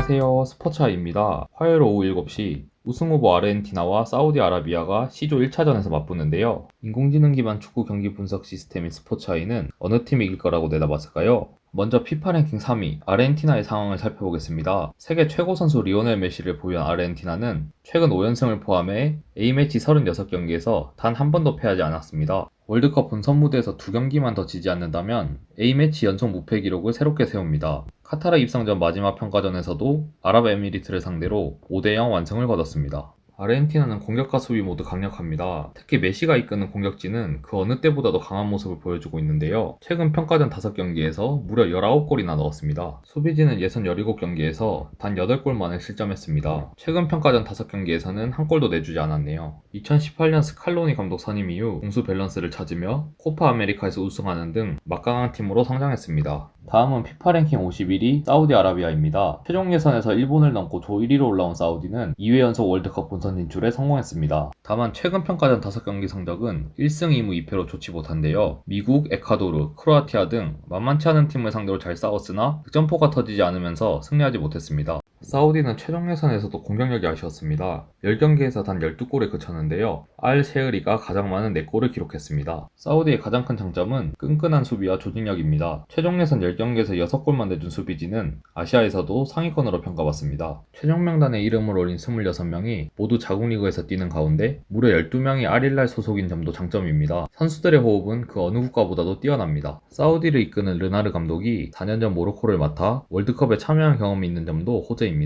안녕하세요. 스포츠아입니다. 화요일 오후 7시 우승 후보 아르헨티나와 사우디아라비아가 C조 1차전에서 맞붙는데요. 인공지능 기반 축구 경기 분석 시스템인 스포츠아이는 어느 팀이 이길 거라고 내다봤을까요? 먼저 피파 랭킹 3위 아르헨티나의 상황을 살펴보겠습니다. 세계 최고 선수 리오넬 메시를 보유한 아르헨티나는 최근 5연승을 포함해 A매치 36경기에서 단 한 번도 패하지 않았습니다. 월드컵 본선 무대에서 2경기만 더 지지 않는다면 A매치 연속 무패 기록을 새롭게 세웁니다. 카타르 입성 전 마지막 평가전에서도 아랍에미리트를 상대로 5대0 완승을 거뒀습니다. 아르헨티나는 공격과 수비 모두 강력합니다. 특히 메시가 이끄는 공격진은 그 어느 때보다도 강한 모습을 보여주고 있는데요. 최근 평가전 5경기에서 무려 19골이나 넣었습니다. 수비진은 예선 17경기에서 단 8골만을 실점했습니다. 최근 평가전 5경기에서는 한 골도 내주지 않았네요. 2018년 스칼로니 감독 선임 이후 공수 밸런스를 찾으며 코파 아메리카에서 우승하는 등 막강한 팀으로 성장했습니다. 다음은 피파 랭킹 51위 사우디아라비아입니다. 최종 예선에서 일본을 넘고 조 1위로 올라온 사우디는 2회 연속 월드컵 본선 진출에 성공했습니다. 다만 최근 평가전 5경기 성적은 1승 2무 2패로 좋지 못한데요. 미국, 에콰도르, 크로아티아 등 만만치 않은 팀을 상대로 잘 싸웠으나 득점포가 터지지 않으면서 승리하지 못했습니다. 사우디는 최종 예선에서도 공격력이 아쉬웠습니다. 10경기에서 단 12골에 그쳤는데요. 알 세흐리가 가장 많은 4골을 기록했습니다. 사우디의 가장 큰 장점은 끈끈한 수비와 조직력입니다. 최종 예선 10경기에서 6골만 내준 수비진은 아시아에서도 상위권으로 평가받습니다. 최종 명단에 이름을 올린 26명이 모두 자국 리그에서 뛰는 가운데 무려 12명이 알힐랄 소속인 점도 장점입니다. 선수들의 호흡은 그 어느 국가보다도 뛰어납니다. 사우디를 이끄는 르나르 감독이 4년 전 모로코를 맡아 월드컵에 참여한 경험이 있는 점도 호재입니다.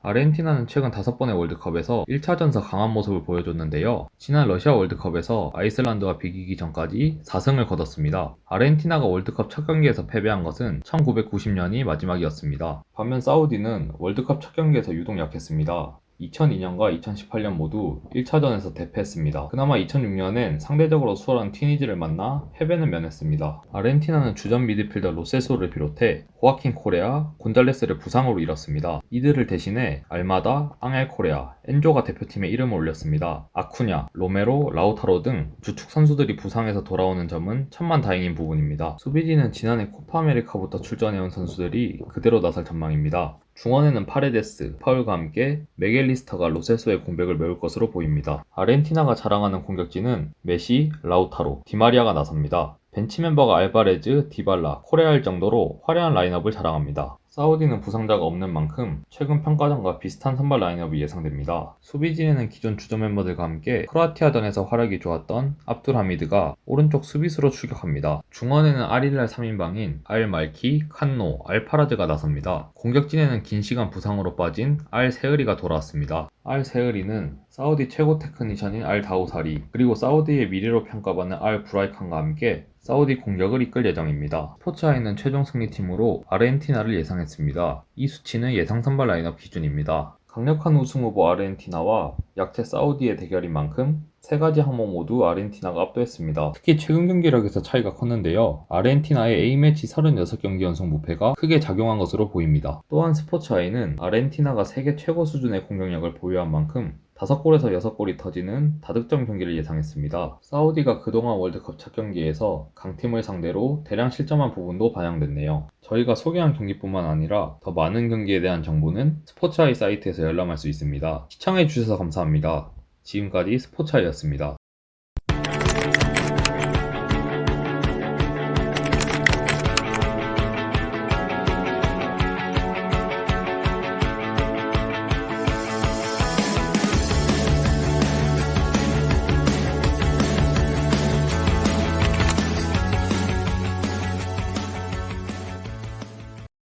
아르헨티나는 최근 5번의 월드컵에서 1차전서 강한 모습을 보여줬는데요. 지난 러시아 월드컵에서 아이슬란드와 비기기 전까지 4승을 거뒀습니다. 아르헨티나가 월드컵 첫 경기에서 패배한 것은 1990년이 마지막이었습니다. 반면 사우디는 월드컵 첫 경기에서 유독 약했습니다. 2002년과 2018년 모두 1차전에서 대패했습니다. 그나마 2006년엔 상대적으로 수월한 튀니지를 만나 패배는 면했습니다. 아르헨티나는 주전 미드필더 로세소를 비롯해 호아킨 코레아, 곤잘레스를 부상으로 잃었습니다. 이들을 대신해 알마다, 앙헬 코레아, 엔조가 대표팀에 이름을 올렸습니다. 아쿠냐, 로메로, 라우타로 등 주축 선수들이 부상에서 돌아오는 점은 천만다행인 부분입니다. 수비진은 지난해 코파 아메리카부터 출전해온 선수들이 그대로 나설 전망입니다. 중원에는 파레데스, 파울과 함께 메겔리스터가 로세소의 공백을 메울 것으로 보입니다. 아르헨티나가 자랑하는 공격진은 메시, 라우타로, 디마리아가 나섭니다. 벤치 멤버가 알바레즈, 디발라, 코레아일 정도로 화려한 라인업을 자랑합니다. 사우디는 부상자가 없는 만큼 최근 평가전과 비슷한 선발 라인업이 예상됩니다. 수비진에는 기존 주전 멤버들과 함께 크로아티아전에서 활약이 좋았던 압둘하미드가 오른쪽 수비수로 출격합니다. 중원에는 알힐랄 3인방인 알 말키, 칸노, 알파라즈가 나섭니다. 공격진에는 긴 시간 부상으로 빠진 알 세흐리가 돌아왔습니다. 알 세흐리는 사우디 최고 테크니션인 알 다우사리 그리고 사우디의 미래로 평가받는 알 브라이칸과 함께 사우디 공격을 이끌 예정입니다. 스포츠아이는 최종 승리팀으로 아르헨티나를 예상했습니다. 이 수치는 예상 선발 라인업 기준입니다. 강력한 우승 후보 아르헨티나와 약체 사우디의 대결인 만큼 세 가지 항목 모두 아르헨티나가 압도했습니다. 특히 최근 경기력에서 차이가 컸는데요. 아르헨티나의 A매치 36경기 연속 무패가 크게 작용한 것으로 보입니다. 또한 스포츠아이는 아르헨티나가 세계 최고 수준의 공격력을 보유한 만큼 5골에서 6골이 터지는 다득점 경기를 예상했습니다. 사우디가 그동안 월드컵 첫 경기에서 강팀을 상대로 대량 실점한 부분도 반영됐네요. 저희가 소개한 경기뿐만 아니라 더 많은 경기에 대한 정보는 스포츠아이 사이트에서 열람할 수 있습니다. 시청해주셔서 감사합니다. 지금까지 스포츠아이였습니다.